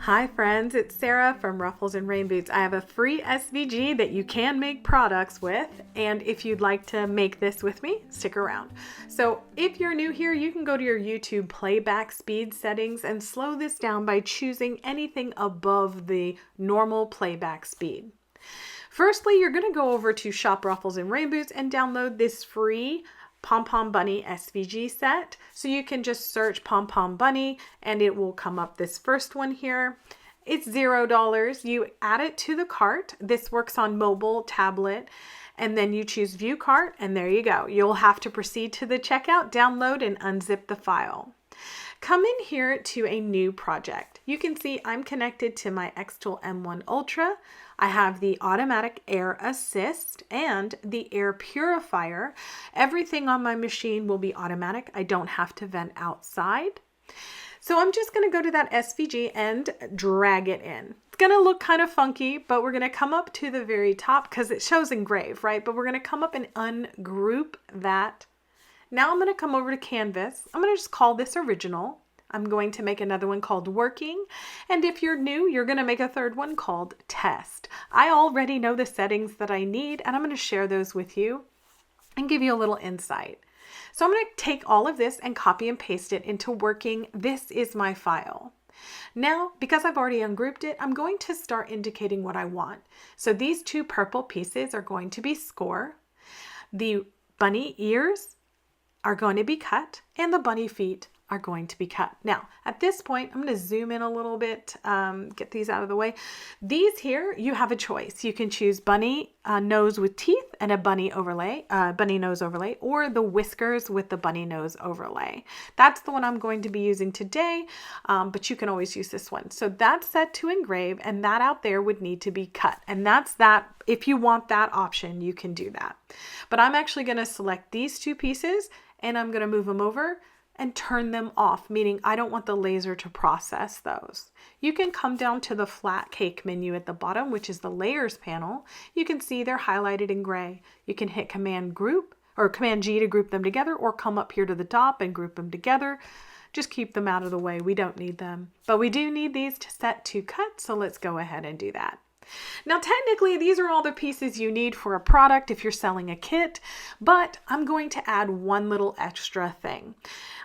Hi friends, it's Sarah from Ruffles and Rain Boots. I have a free SVG that you can make products with, and if you'd like to make this with me, stick around. So if you're new here, you can go to your YouTube playback speed settings and slow this down by choosing anything above the normal playback speed. Firstly, you're going to go over to Shop Ruffles and Rain Boots and download this free Pom Pom Bunny SVG set. So you can just search Pom Pom Bunny and it will come up this first one here. It's $0. You add it to the cart. This works on mobile, tablet, and then you choose View Cart, and there you go. You'll have to proceed to the checkout, download, and unzip the file. Come in here to a new project. You can see I'm connected to my xTool M1 Ultra. I have the automatic air assist and the air purifier. Everything on my machine will be automatic. I don't have to vent outside. So I'm just going to go to that SVG and drag it in. It's going to look kind of funky, but we're going to come up to the very top because it shows engrave, right? But we're going to come up and ungroup that. Now I'm going to come over to Canvas. I'm going to just call this Original. I'm going to make another one called Working. And if you're new, you're going to make a third one called Test. I already know the settings that I need, and I'm going to share those with you and give you a little insight. So I'm going to take all of this and copy and paste it into Working. This is my file. Now, because I've already ungrouped it, I'm going to start indicating what I want. So these two purple pieces are going to be score. The bunny ears are going to be cut, and the bunny feet are going to be cut. Now, at this point, I'm going to zoom in a little bit, get these out of the way. These here, you have a choice. You can choose bunny nose with teeth and a bunny overlay, bunny nose overlay, or the whiskers with the bunny nose overlay. That's the one I'm going to be using today, but you can always use this one. So that's set to engrave, and that out there would need to be cut. And that's that. If you want that option, you can do that. But I'm actually going to select these two pieces, and I'm going to move them over and turn them off, meaning I don't want the laser to process those. You can come down to the flat cake menu at the bottom, which is the layers panel. You can see they're highlighted in gray. You can hit Command Group or Command G to group them together, or come up here to the top and group them together. Just keep them out of the way. We don't need them, but we do need these to set to cut. So let's go ahead and do that. Now, technically, these are all the pieces you need for a product if you're selling a kit, but I'm going to add one little extra thing.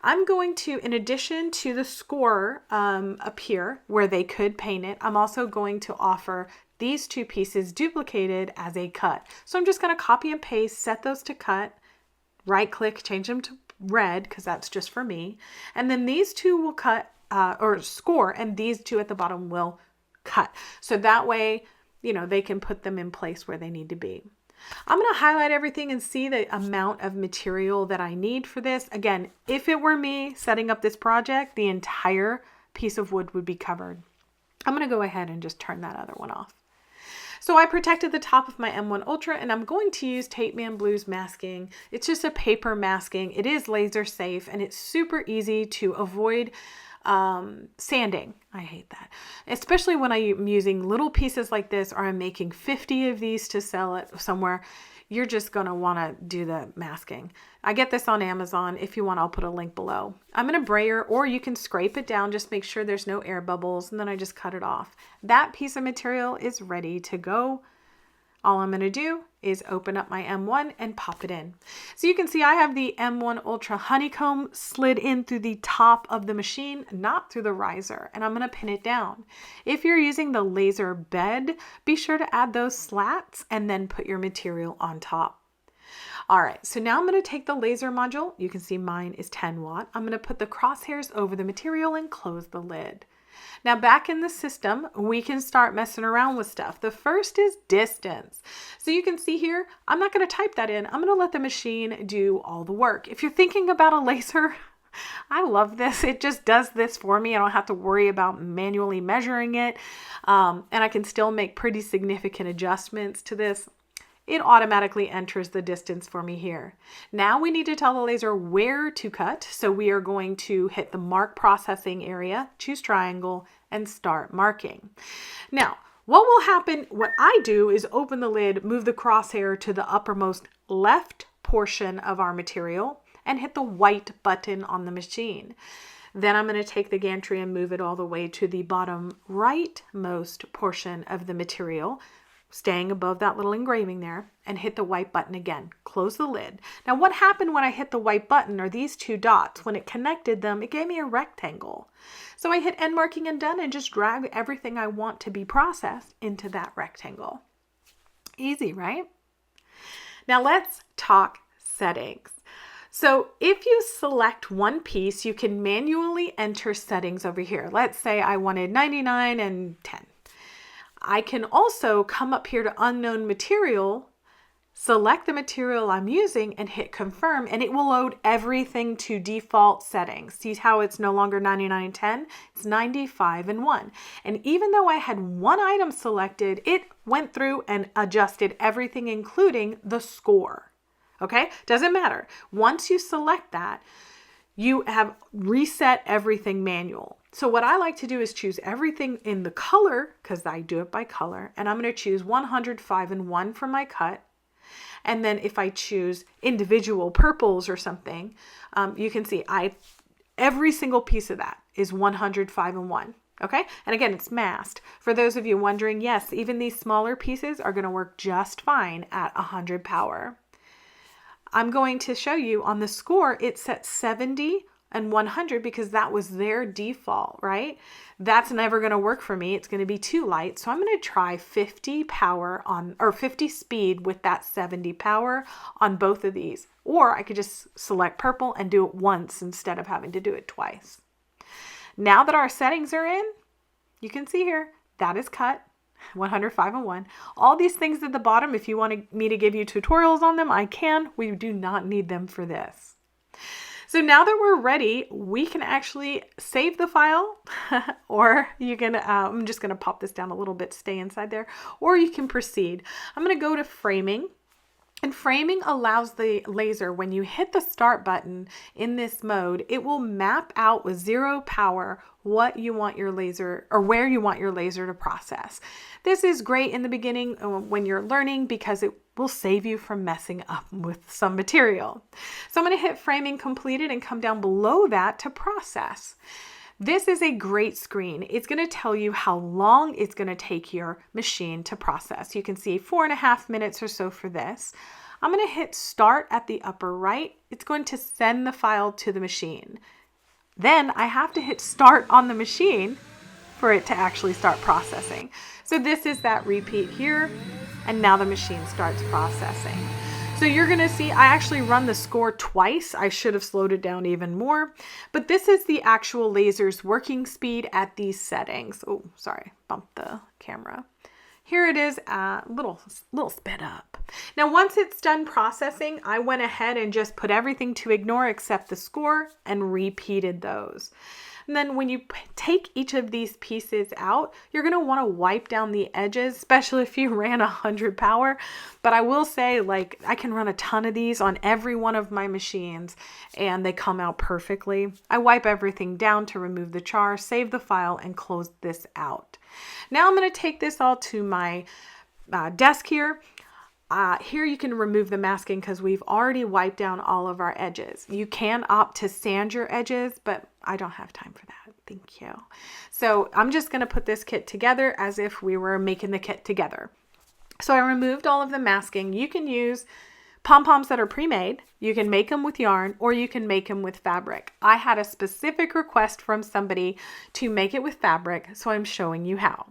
I'm going to, in addition to the score up here where they could paint it, I'm also going to offer these two pieces duplicated as a cut. So I'm just going to copy and paste, set those to cut, right click, change them to red because that's just for me. And then these two will cut or score, and these two at the bottom will cut. So that way, you know, they can put them in place where they need to be. I'm going to highlight everything and see the amount of material that I need for this. Again, if it were me setting up this project, the entire piece of wood would be covered. I'm going to go ahead and just turn that other one off. So I protected the top of my M1 Ultra, and I'm going to use Tape Man Blue's masking. It's just a paper masking. It is laser safe, and it's super easy to avoid sanding. I hate that, especially when I'm using little pieces like this, or I'm making 50 of these to sell it somewhere. You're just going to want to do the masking. I get this on Amazon. If you want, I'll put a link below. I'm going to brayer, or you can scrape it down. Just make sure there's no air bubbles, and then I just cut it off. That piece of material is ready to go. All I'm going to do is open up my M1 and pop it in. So you can see I have the M1 Ultra honeycomb slid in through the top of the machine, not through the riser, and I'm going to pin it down. If you're using the laser bed, be sure to add those slats and then put your material on top. All right, so now I'm going to take the laser module. You can see mine is 10 watt. I'm going to put the crosshairs over the material and close the lid. Now back in the system, we can start messing around with stuff. The first is distance. So you can see here, I'm not going to type that in. I'm going to let the machine do all the work. If you're thinking about a laser, I love this. It just does this for me. I don't have to worry about manually measuring it. And I can still make pretty significant adjustments to this. It automatically enters the distance for me here. Now we need to tell the laser where to cut. So we are going to hit the mark processing area, choose triangle, and start marking. Now, what will happen, what I do is open the lid, move the crosshair to the uppermost left portion of our material, and hit the white button on the machine. Then I'm going to take the gantry and move it all the way to the bottom rightmost portion of the material, staying above that little engraving there, and hit the white button again. Close the lid. Now what happened when I hit the white button, or these two dots, when it connected them, it gave me a rectangle. So I hit end marking and done and just drag everything I want to be processed into that rectangle. Easy, right? Now let's talk settings. So if you select one piece, you can manually enter settings over here. Let's say I wanted 99 and 10. I can also come up here to unknown material, select the material I'm using and hit confirm, and it will load everything to default settings. See how it's no longer 99 and 10? It's 95 and 1. And even though I had one item selected, it went through and adjusted everything, including the score. Okay? Doesn't matter. Once you select that, you have reset everything manual. So what I like to do is choose everything in the color, because I do it by color, and I'm going to choose 105 and 1 for my cut. And then if I choose individual purples or something, you can see every single piece of that is 105 and 1. Okay. And again, it's masked. For those of you wondering, yes, even these smaller pieces are going to work just fine at 100 power. I'm going to show you on the score, it's set 70 and 100 because that was their default, right? That's never going to work for me. It's going to be too light. So I'm going to try 50 power on, or 50 speed with that 70 power on both of these. Or I could just select purple and do it once instead of having to do it twice. Now that our settings are in, you can see here, that is cut. 105 and 1. All these things at the bottom, if you want me to give you tutorials on them, I can. We do not need them for this. So now that we're ready, we can actually save the file, or you can, I'm just going to pop this down a little bit, stay inside there, or you can proceed. I'm going to go to framing. And framing allows the laser, when you hit the start button in this mode, it will map out with 0 power what you want your laser, or where you want your laser to process. This is great in the beginning when you're learning because it will save you from messing up with some material. So I'm going to hit framing completed and come down below that to process. This is a great screen. It's going to tell you how long it's going to take your machine to process. You can see 4.5 minutes or so for this. I'm going to hit start at the upper right. It's going to send the file to the machine. Then I have to hit start on the machine for it to actually start processing. So this is that repeat here, and now the machine starts processing. So you're going to see, I actually run the score twice. I should have slowed it down even more, but this is the actual laser's working speed at these settings. Oh, sorry, bumped the camera. Here it is, little sped up. Now, once it's done processing, I went ahead and just put everything to ignore except the score and repeated those. And then when you take each of these pieces out, you're going to want to wipe down the edges, especially if you ran 100 power. But I will say, like, I can run a ton of these on every one of my machines and they come out perfectly. I wipe everything down to remove the char, save the file, and close this out. Now I'm going to take this all to my desk here. Here you can remove the masking because we've already wiped down all of our edges. You can opt to sand your edges, but I don't have time for that. Thank you. So I'm just going to put this kit together as if we were making the kit together. So I removed all of the masking. You can use pom-poms that are pre-made. You can make them with yarn, or you can make them with fabric. I had a specific request from somebody to make it with fabric, so I'm showing you how.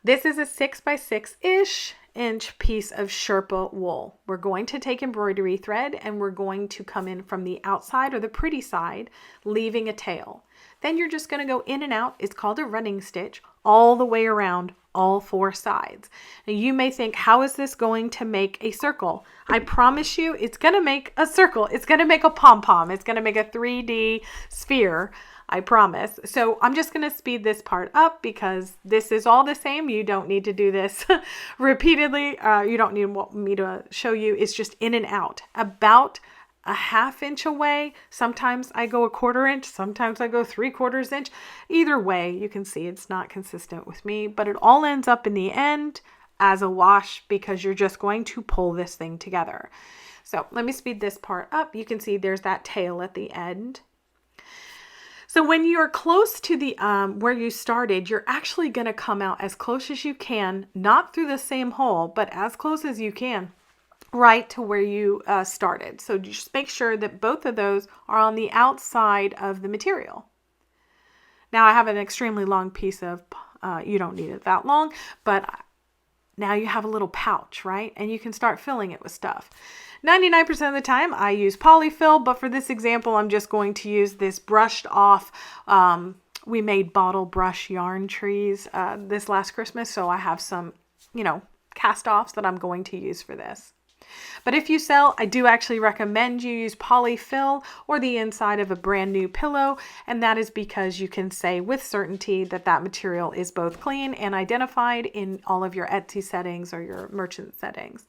This is a 6x6-ish inch piece of Sherpa wool. We're going to take embroidery thread and we're going to come in from the outside or the pretty side, leaving a tail. Then you're just going to go in and out. It's called a running stitch all the way around all 4 sides. Now you may think, how is this going to make a circle? I promise you it's going to make a circle. It's going to make a pom-pom. It's going to make a 3D sphere. I promise. So I'm just going to speed this part up because this is all the same. You don't need to do this repeatedly. You don't need me to show you. It's just in and out. About a 1/2 inch away. Sometimes I go a 1/4 inch. Sometimes I go 3/4 inch. Either way, you can see it's not consistent with me, but it all ends up in the end as a wash because you're just going to pull this thing together. So let me speed this part up. You can see there's that tail at the end. So when you're close to the where you started, you're actually going to come out as close as you can, not through the same hole, but as close as you can, right to where you started. So just make sure that both of those are on the outside of the material. Now I have an extremely long piece of, you don't need it that long, but now you have a little pouch, right? And you can start filling it with stuff. 99% of the time I use polyfill, but for this example, I'm just going to use this brushed off, we made bottle brush yarn trees this last Christmas. So I have some, cast offs that I'm going to use for this. But if you sell, I do actually recommend you use polyfill or the inside of a brand new pillow. And that is because you can say with certainty that that material is both clean and identified in all of your Etsy settings or your merchant settings.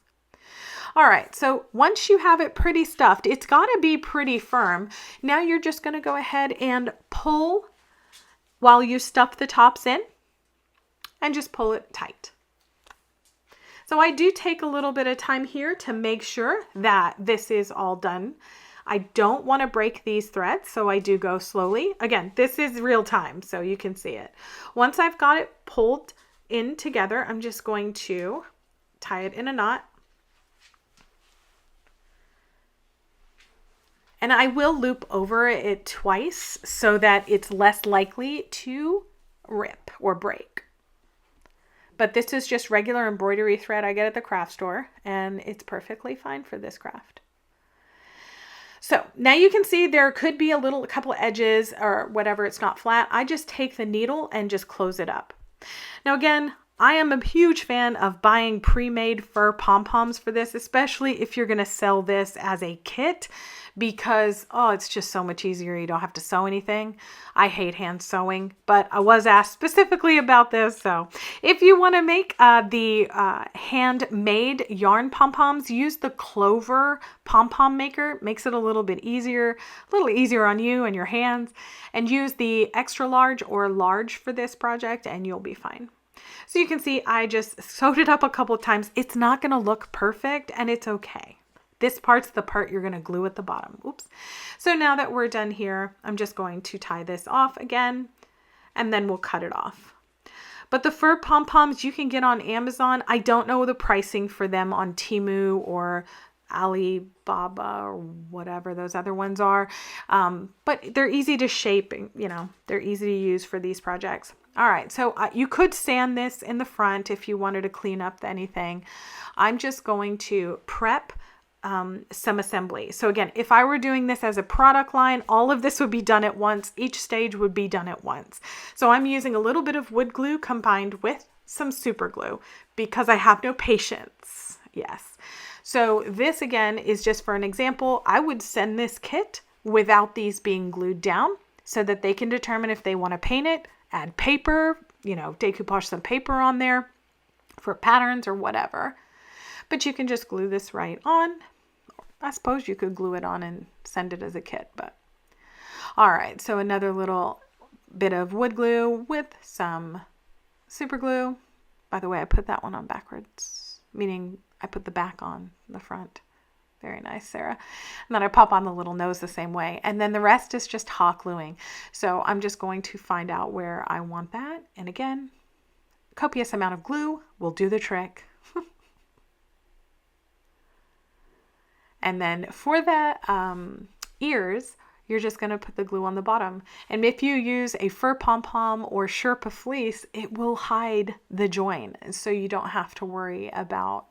All right, so once you have it pretty stuffed, it's got to be pretty firm. Now you're just going to go ahead and pull while you stuff the tops in and just pull it tight. So I do take a little bit of time here to make sure that this is all done. I don't want to break these threads, so I do go slowly. Again, this is real time, so you can see it. Once I've got it pulled in together, I'm just going to tie it in a knot. And I will loop over it twice so that it's less likely to rip or break. But this is just regular embroidery thread I get at the craft store, and it's perfectly fine for this craft. So now you can see there could be a couple of edges or whatever, it's not flat. I just take the needle and just close it up. Now again, I am a huge fan of buying pre-made fur pom-poms for this, especially if you're going to sell this as a kit, because, it's just so much easier. You don't have to sew anything. I hate hand sewing, but I was asked specifically about this. So if you want to make the handmade yarn pom-poms, use the Clover pom-pom maker. It makes it a little easier on you and your hands, and use the extra large or large for this project and you'll be fine. So you can see I just sewed it up a couple of times. It's not going to look perfect, and it's okay. This part's the part you're going to glue at the bottom. Oops. So now that we're done here, I'm just going to tie this off again, and then we'll cut it off. But the fur pom-poms you can get on Amazon. I don't know the pricing for them on Temu or Alibaba or whatever those other ones are. But they're easy to shape, they're easy to use for these projects. All right, so you could sand this in the front if you wanted to clean up anything. I'm just going to prep some assembly. So again, if I were doing this as a product line, all of this would be done at once. Each stage would be done at once. So I'm using a little bit of wood glue combined with some super glue because I have no patience. Yes. So this again is just for an example. I would send this kit without these being glued down so that they can determine if they want to paint it, add paper, decoupage some paper on there for patterns or whatever. But you can just glue this right on. I suppose you could glue it on and send it as a kit, but all right. So another little bit of wood glue with some super glue. By the way, I put that one on backwards, meaning I put the back on the front. Very nice, Sarah. And then I pop on the little nose the same way. And then the rest is just hot gluing. So I'm just going to find out where I want that. And again, copious amount of glue will do the trick. And then for the ears, you're just going to put the glue on the bottom. And if you use a fur pom-pom or Sherpa fleece, it will hide the join. So you don't have to worry about,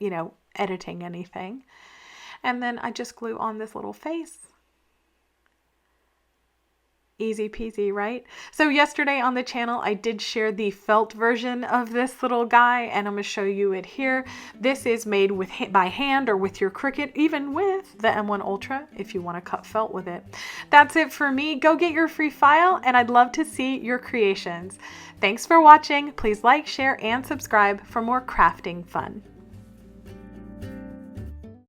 editing anything. And then I just glue on this little face. Easy peasy, right? So yesterday on the channel, I did share the felt version of this little guy, and I'm going to show you it here. This is made by hand or with your Cricut, even with the M1 Ultra, if you want to cut felt with it. That's it for me. Go get your free file, and I'd love to see your creations. Thanks for watching. Please like, share, and subscribe for more crafting fun.